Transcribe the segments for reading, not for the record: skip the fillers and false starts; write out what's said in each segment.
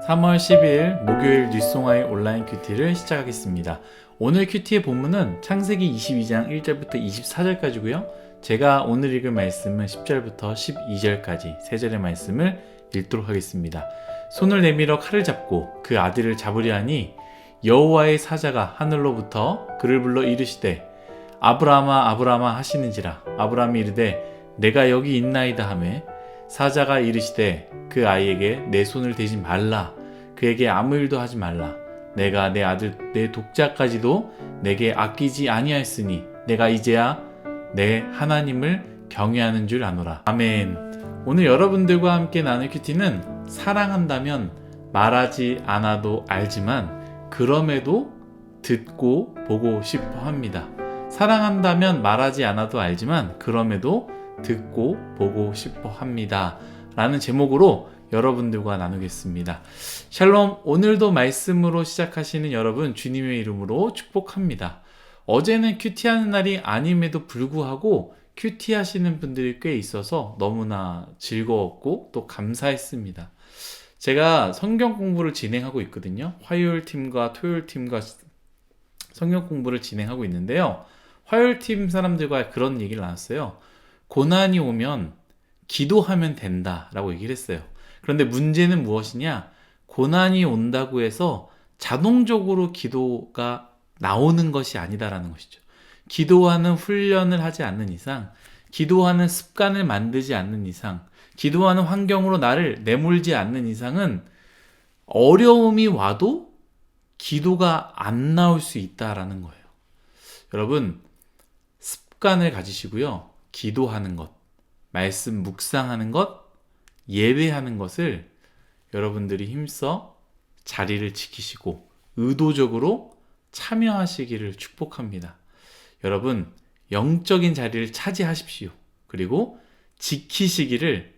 3월 10일 목요일 뉴송아의 온라인 큐티를 시작하겠습니다. 오늘 큐티의 본문은 창세기 22장 1절부터 24절까지고요. 제가 오늘 읽을 말씀은 10절부터 12절까지 3절의 말씀을 읽도록 하겠습니다. 손을 내밀어 칼을 잡고 그 아들을 잡으려 하니 여호와의 사자가 하늘로부터 그를 불러 이르시되 아브라함아 아브라함아 하시는지라. 아브라함이 이르되 내가 여기 있나이다 하매 사자가 이르시되 그 아이에게 내 손을 대지 말라. 그에게 아무 일도 하지 말라. 내가 내 아들 내 독자까지도 내게 아끼지 아니하였으니 내가 이제야 내 하나님을 경외하는 줄 아노라. 아멘. 오늘 여러분들과 함께 나눌 큐티는 사랑한다면 말하지 않아도 알지만 그럼에도 듣고 보고 싶어 합니다. 사랑한다면 말하지 않아도 알지만 그럼에도 듣고 보고 싶어 합니다. 라는 제목으로 여러분들과 나누겠습니다. 샬롬, 오늘도 말씀으로 시작하시는 여러분 주님의 이름으로 축복합니다. 어제는 큐티하는 날이 아님에도 불구하고 큐티하시는 분들이 꽤 있어서 너무나 즐거웠고 또 감사했습니다. 제가 성경 공부를 진행하고 있거든요. 화요일 팀과 토요일 팀과 성경 공부를 진행하고 있는데요. 화요일 팀 사람들과 그런 얘기를 나눴어요. 고난이 오면 기도하면 된다라고 얘기를 했어요. 그런데 문제는 무엇이냐? 고난이 온다고 해서 자동적으로 기도가 나오는 것이 아니다라는 것이죠. 기도하는 훈련을 하지 않는 이상, 기도하는 습관을 만들지 않는 이상, 기도하는 환경으로 나를 내몰지 않는 이상은 어려움이 와도 기도가 안 나올 수 있다라는 거예요. 여러분, 습관을 가지시고요. 기도하는 것, 말씀 묵상하는 것, 예배하는 것을 여러분들이 힘써 자리를 지키시고 의도적으로 참여하시기를 축복합니다. 여러분, 영적인 자리를 차지하십시오. 그리고 지키시기를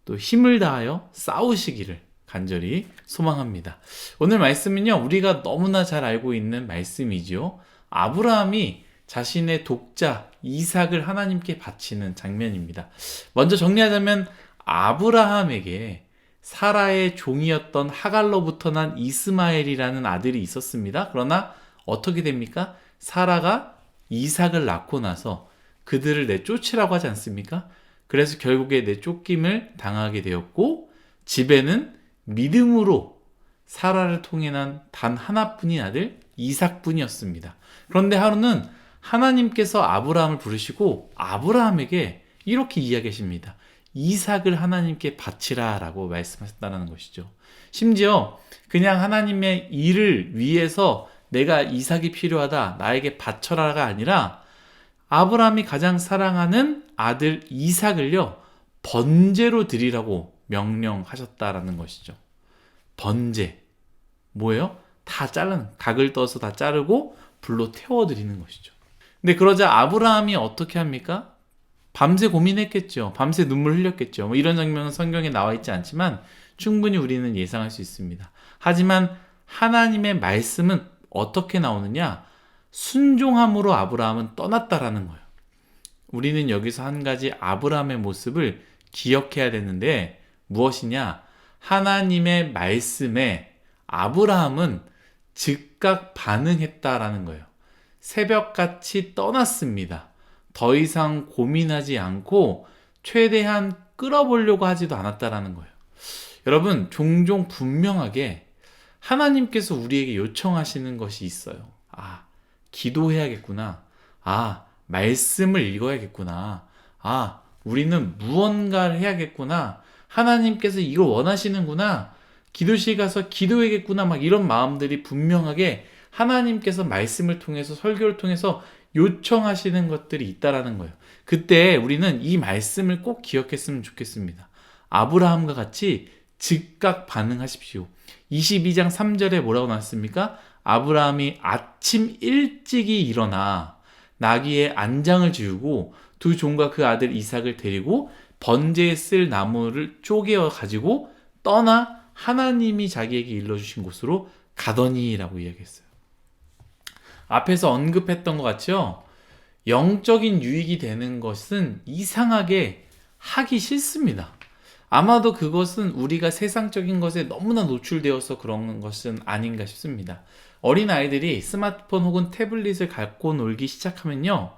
또 힘을 다하여 싸우시기를 간절히 소망합니다. 오늘 말씀은요, 우리가 너무나 잘 알고 있는 말씀이죠. 아브라함이 자신의 독자 이삭을 하나님께 바치는 장면입니다. 먼저 정리하자면 아브라함에게 사라의 종이었던 하갈로부터 난 이스마엘이라는 아들이 있었습니다. 그러나 어떻게 됩니까? 사라가 이삭을 낳고 나서 그들을 내쫓으라고 하지 않습니까? 그래서 결국에 내쫓김을 당하게 되었고 집에는 믿음으로 사라를 통해 난 단 하나뿐인 아들 이삭뿐이었습니다. 그런데 하루는 하나님께서 아브라함을 부르시고 아브라함에게 이렇게 이야기하십니다. 이삭을 하나님께 바치라 라고 말씀하셨다는 것이죠. 심지어 그냥 하나님의 일을 위해서 내가 이삭이 필요하다, 나에게 바쳐라가 아니라 아브라함이 가장 사랑하는 아들 이삭을요, 번제로 드리라고 명령하셨다라는 것이죠. 번제. 뭐예요? 다 자르는, 각을 떠서 다 자르고 불로 태워드리는 것이죠. 근데 그러자 아브라함이 어떻게 합니까? 밤새 고민했겠죠. 밤새 눈물 흘렸겠죠. 이런 장면은 성경에 나와 있지 않지만 충분히 우리는 예상할 수 있습니다. 하지만 하나님의 말씀은 어떻게 나오느냐? 순종함으로 아브라함은 떠났다라는 거예요. 우리는 여기서 한 가지 아브라함의 모습을 기억해야 되는데 무엇이냐? 하나님의 말씀에 아브라함은 즉각 반응했다라는 거예요. 새벽같이 떠났습니다. 더 이상 고민하지 않고 최대한 끌어보려고 하지도 않았다라는 거예요. 여러분, 종종 분명하게 하나님께서 우리에게 요청하시는 것이 있어요. 아, 기도해야겠구나. 아, 말씀을 읽어야겠구나. 아, 우리는 무언가를 해야겠구나. 하나님께서 이걸 원하시는구나. 기도실 가서 기도해야겠구나. 막 이런 마음들이 분명하게 하나님께서 말씀을 통해서 설교를 통해서 요청하시는 것들이 있다라는 거예요. 그때 우리는 이 말씀을 꼭 기억했으면 좋겠습니다. 아브라함과 같이 즉각 반응하십시오. 22장 3절에 뭐라고 나왔습니까? 아브라함이 아침 일찍이 일어나 나귀의 안장을 지우고 두 종과 그 아들 이삭을 데리고 번제에 쓸 나무를 쪼개어 가지고 떠나 하나님이 자기에게 일러주신 곳으로 가더니라고 이야기했어요. 앞에서 언급했던 것 같죠? 영적인 유익이 되는 것은 이상하게 하기 싫습니다. 아마도 그것은 우리가 세상적인 것에 너무나 노출되어서 그런 것은 아닌가 싶습니다. 어린아이들이 스마트폰 혹은 태블릿을 갖고 놀기 시작하면요,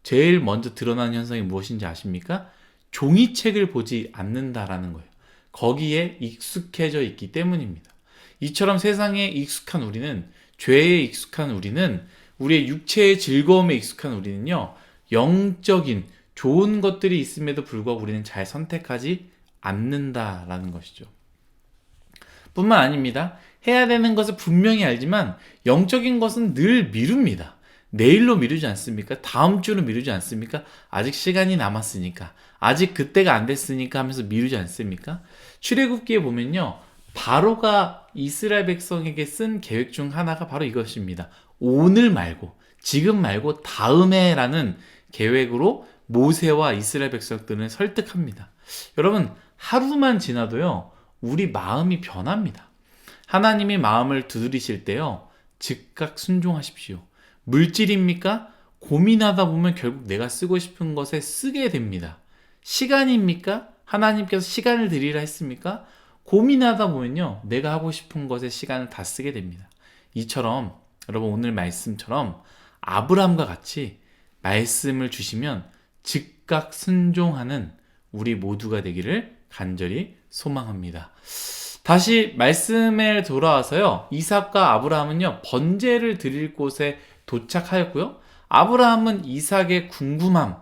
제일 먼저 드러나는 현상이 무엇인지 아십니까? 종이책을 보지 않는다라는 거예요. 거기에 익숙해져 있기 때문입니다. 이처럼 세상에 익숙한 우리는, 죄에 익숙한 우리는, 우리의 육체의 즐거움에 익숙한 우리는요, 영적인 좋은 것들이 있음에도 불구하고 우리는 잘 선택하지 않는다라는 것이죠. 뿐만 아닙니다. 해야 되는 것을 분명히 알지만 영적인 것은 늘 미룹니다. 내일로 미루지 않습니까? 다음 주로 미루지 않습니까? 아직 시간이 남았으니까, 아직 그때가 안 됐으니까 하면서 미루지 않습니까? 출애굽기에 보면요, 바로가 이스라엘 백성에게 쓴 계획 중 하나가 바로 이것입니다. 오늘 말고, 지금 말고 다음에라는 계획으로 모세와 이스라엘 백성들을 설득합니다. 여러분, 하루만 지나도요, 우리 마음이 변합니다. 하나님이 마음을 두드리실 때요, 즉각 순종하십시오. 물질입니까? 고민하다 보면 결국 내가 쓰고 싶은 것에 쓰게 됩니다. 시간입니까? 하나님께서 시간을 드리라 했습니까? 고민하다 보면요, 내가 하고 싶은 것에 시간을 다 쓰게 됩니다. 이처럼 여러분, 오늘 말씀처럼 아브라함과 같이 말씀을 주시면 즉각 순종하는 우리 모두가 되기를 간절히 소망합니다. 다시 말씀에 돌아와서요, 이삭과 아브라함은요, 번제를 드릴 곳에 도착하였고요, 아브라함은 이삭의 궁금함,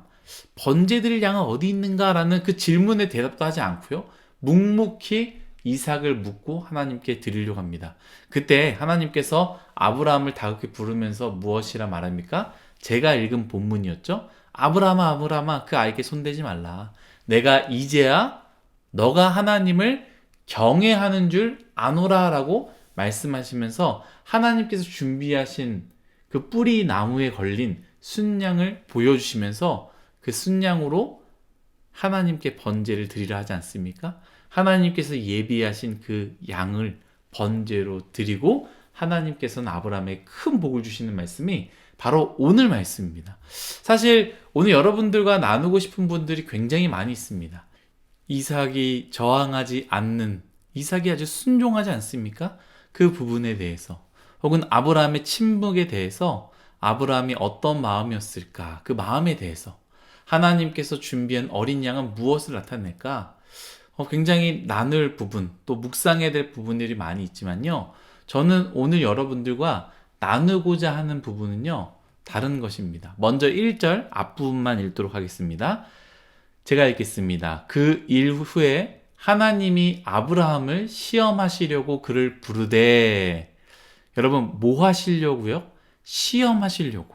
번제 드릴 양은 어디 있는가라는 그 질문에 대답도 하지 않고요, 묵묵히 이삭을 묻고 하나님께 드리려고 합니다. 그때 하나님께서 아브라함을 다급히 부르면서 무엇이라 말합니까? 제가 읽은 본문이었죠. 아브라함아, 아브라함아, 그 아이에게 손대지 말라. 내가 이제야 너가 하나님을 경외하는 줄 아노라 라고 말씀하시면서 하나님께서 준비하신 그 뿌리 나무에 걸린 순양을 보여주시면서 그 순양으로 하나님께 번제를 드리라 하지 않습니까? 하나님께서 예비하신 그 양을 번제로 드리고 하나님께서는 아브라함에 큰 복을 주시는 말씀이 바로 오늘 말씀입니다. 사실 오늘 여러분들과 나누고 싶은 분들이 굉장히 많이 있습니다. 이삭이 저항하지 않는, 이삭이 아주 순종하지 않습니까? 그 부분에 대해서, 혹은 아브라함의 침묵에 대해서 아브라함이 어떤 마음이었을까? 그 마음에 대해서 하나님께서 준비한 어린 양은 무엇을 나타낼까? 굉장히 나눌 부분, 또 묵상해야 될 부분들이 많이 있지만요, 저는 오늘 여러분들과 나누고자 하는 부분은요, 다른 것입니다. 먼저 1절 앞부분만 읽도록 하겠습니다. 제가 읽겠습니다. 그 일 후에 하나님이 아브라함을 시험하시려고 그를 부르되, 여러분, 뭐 하시려고요? 시험하시려고.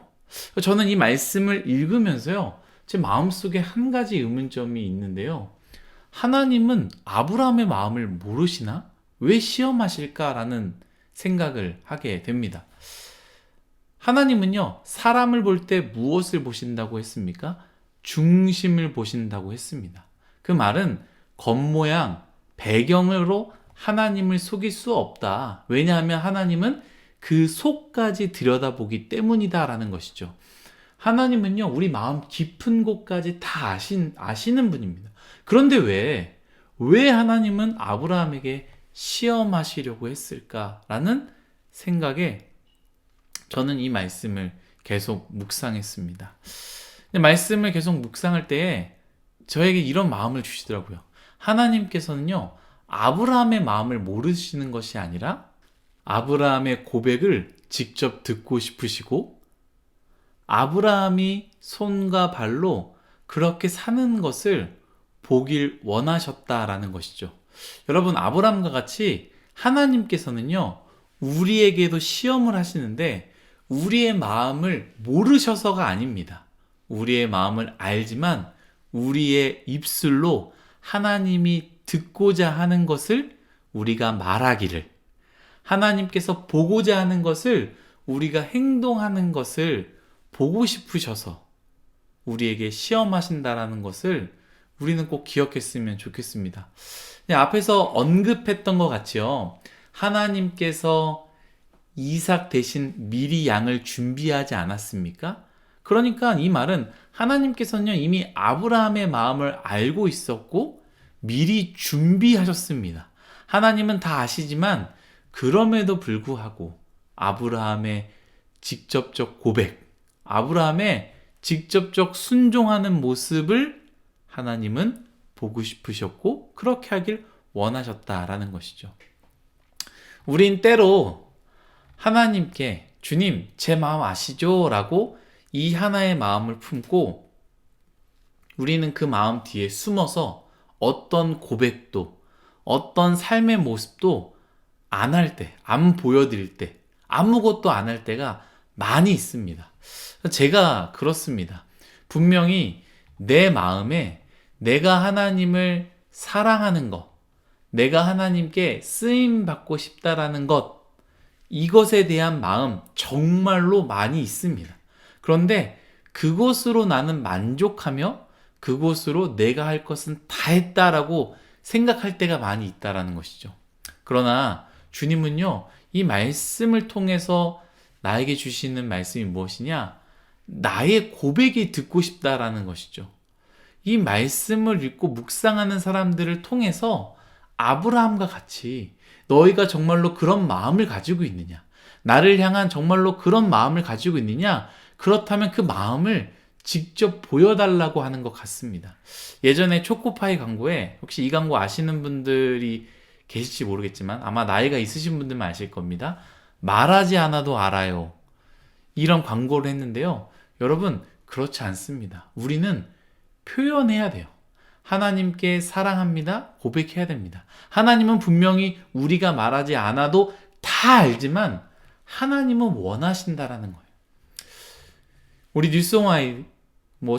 저는 이 말씀을 읽으면서요, 제 마음속에 한 가지 의문점이 있는데요, 하나님은 아브라함의 마음을 모르시나? 왜 시험하실까라는 생각을 하게 됩니다. 하나님은요, 사람을 볼 때 무엇을 보신다고 했습니까? 중심을 보신다고 했습니다. 그 말은 겉모양, 배경으로 하나님을 속일 수 없다. 왜냐하면 하나님은 그 속까지 들여다보기 때문이다라는 것이죠. 하나님은요, 우리 마음 깊은 곳까지 다 아시는 분입니다. 그런데 왜 하나님은 아브라함에게 시험하시려고 했을까라는 생각에 저는 이 말씀을 계속 묵상했습니다. 말씀을 계속 묵상할 때에 저에게 이런 마음을 주시더라고요. 하나님께서는요, 아브라함의 마음을 모르시는 것이 아니라 아브라함의 고백을 직접 듣고 싶으시고, 아브라함이 손과 발로 그렇게 사는 것을 보길 원하셨다라는 것이죠. 여러분, 아브라함과 같이 하나님께서는요, 우리에게도 시험을 하시는데 우리의 마음을 모르셔서가 아닙니다. 우리의 마음을 알지만 우리의 입술로 하나님이 듣고자 하는 것을 우리가 말하기를, 하나님께서 보고자 하는 것을 우리가 행동하는 것을 보고 싶으셔서 우리에게 시험하신다라는 것을 우리는 꼭 기억했으면 좋겠습니다. 앞에서 언급했던 것 같이요, 하나님께서 이삭 대신 미리 양을 준비하지 않았습니까? 그러니까 이 말은 하나님께서는 이미 아브라함의 마음을 알고 있었고 미리 준비하셨습니다. 하나님은 다 아시지만 그럼에도 불구하고 아브라함의 직접적 고백, 아브라함의 직접적 순종하는 모습을 하나님은 보고 싶으셨고 그렇게 하길 원하셨다라는 것이죠. 우린 때로 하나님께 주님 제 마음 아시죠? 라고 이 하나의 마음을 품고 우리는 그 마음 뒤에 숨어서 어떤 고백도 어떤 삶의 모습도 안 할 때, 안 보여드릴 때, 아무것도 안 할 때가 많이 있습니다. 제가 그렇습니다. 분명히 내 마음에 내가 하나님을 사랑하는 것, 내가 하나님께 쓰임 받고 싶다라는 것, 이것에 대한 마음 정말로 많이 있습니다. 그런데 그것으로 나는 만족하며 그것으로 내가 할 것은 다 했다라고 생각할 때가 많이 있다라는 것이죠. 그러나 주님은요, 이 말씀을 통해서 나에게 주시는 말씀이 무엇이냐? 나의 고백이 듣고 싶다라는 것이죠. 이 말씀을 읽고 묵상하는 사람들을 통해서 아브라함과 같이 너희가 정말로 그런 마음을 가지고 있느냐? 나를 향한 정말로 그런 마음을 가지고 있느냐? 그렇다면 그 마음을 직접 보여달라고 하는 것 같습니다. 예전에 초코파이 광고에 혹시 이 광고 아시는 분들이 계실지 모르겠지만 아마 나이가 있으신 분들만 아실 겁니다. 말하지 않아도 알아요. 이런 광고를 했는데요. 여러분, 그렇지 않습니다. 우리는 표현해야 돼요. 하나님께 사랑합니다. 고백해야 됩니다. 하나님은 분명히 우리가 말하지 않아도 다 알지만 하나님은 원하신다라는 거예요. 우리 뉴스옹아이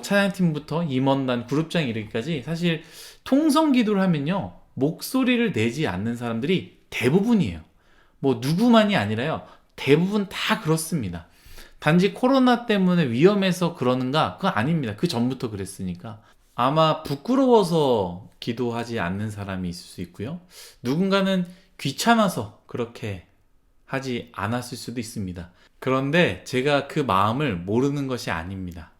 찬양팀부터 임원단, 그룹장 이르기까지 사실 통성 기도를 하면요. 목소리를 내지 않는 사람들이 대부분이에요. 누구만이 아니라요. 대부분 다 그렇습니다. 단지 코로나 때문에 위험해서 그러는가? 그건 아닙니다. 그 전부터 그랬으니까. 아마 부끄러워서 기도하지 않는 사람이 있을 수 있고요. 누군가는 귀찮아서 그렇게 하지 않았을 수도 있습니다. 그런데 제가 그 마음을 모르는 것이 아닙니다.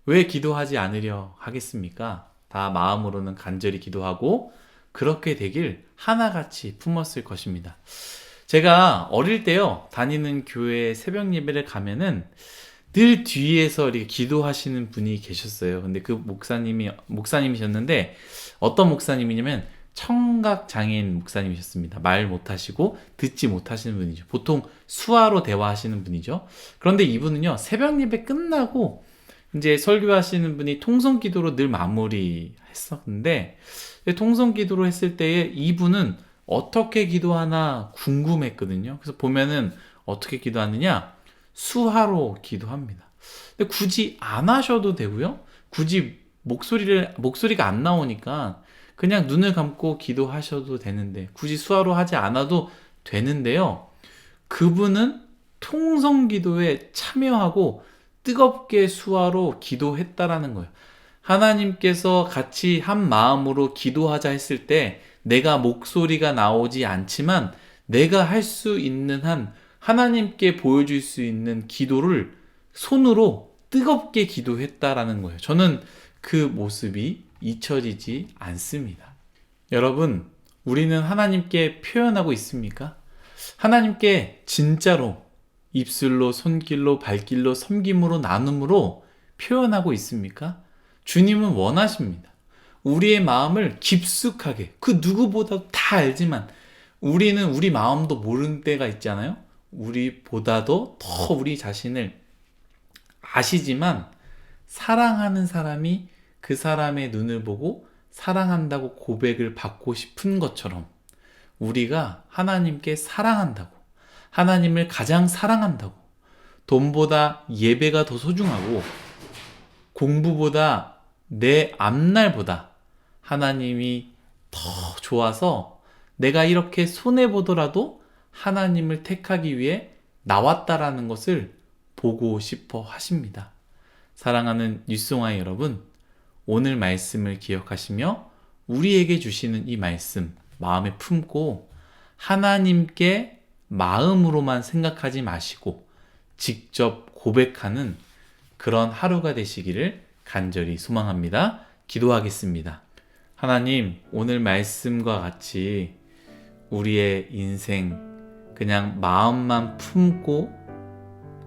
왜 기도하지 않으려 하겠습니까? 다 마음으로는 간절히 기도하고 그렇게 되길 하나같이 품었을 것입니다. 제가 어릴 때요, 다니는 교회 새벽 예배를 가면은 늘 뒤에서 이렇게 기도하시는 분이 계셨어요. 근데 그 목사님이셨는데 어떤 목사님이냐면 청각 장애인 목사님이셨습니다. 말 못하시고 듣지 못하시는 분이죠. 보통 수화로 대화하시는 분이죠. 그런데 이분은요, 새벽 예배 끝나고 이제 설교하시는 분이 통성 기도로 늘 마무리했었는데 통성 기도로 했을 때에 이분은 어떻게 기도하나 궁금했거든요. 그래서 보면은 어떻게 기도하느냐? 수화로 기도합니다. 근데 굳이 안 하셔도 되고요. 굳이 목소리가 안 나오니까 그냥 눈을 감고 기도하셔도 되는데 굳이 수화로 하지 않아도 되는데요. 그분은 통성 기도에 참여하고 뜨겁게 수화로 기도했다라는 거예요. 하나님께서 같이 한 마음으로 기도하자 했을 때 내가 목소리가 나오지 않지만 내가 할 수 있는 한 하나님께 보여줄 수 있는 기도를 손으로 뜨겁게 기도했다라는 거예요. 저는 그 모습이 잊혀지지 않습니다. 여러분, 우리는 하나님께 표현하고 있습니까? 하나님께 진짜로 입술로, 손길로, 발길로, 섬김으로, 나눔으로 표현하고 있습니까? 주님은 원하십니다. 우리의 마음을 깊숙하게, 그 누구보다도 다 알지만 우리는 우리 마음도 모르는 때가 있잖아요. 우리보다도 더 우리 자신을 아시지만 사랑하는 사람이 그 사람의 눈을 보고 사랑한다고 고백을 받고 싶은 것처럼 우리가 하나님께 사랑한다고, 하나님을 가장 사랑한다고, 돈보다 예배가 더 소중하고 공부보다 내 앞날보다 하나님이 더 좋아서 내가 이렇게 손해보더라도 하나님을 택하기 위해 나왔다라는 것을 보고 싶어 하십니다. 사랑하는 뉴스옹아이 여러분, 오늘 말씀을 기억하시며 우리에게 주시는 이 말씀 마음에 품고 하나님께 마음으로만 생각하지 마시고 직접 고백하는 그런 하루가 되시기를 간절히 소망합니다. 기도하겠습니다. 하나님, 오늘 말씀과 같이 우리의 인생 그냥 마음만 품고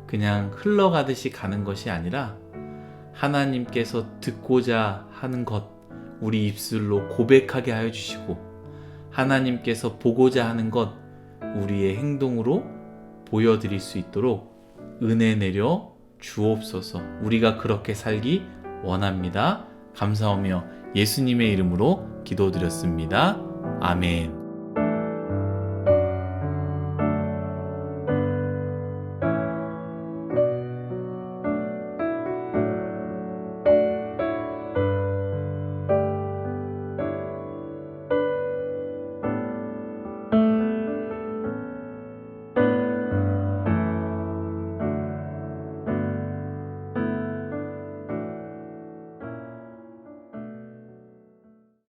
그냥 흘러가듯이 가는 것이 아니라 하나님께서 듣고자 하는 것 우리 입술로 고백하게 하여 주시고 하나님께서 보고자 하는 것 우리의 행동으로 보여드릴 수 있도록 은혜 내려 주옵소서. 우리가 그렇게 살기 원합니다. 감사하며 예수님의 이름으로 기도드렸습니다. 아멘.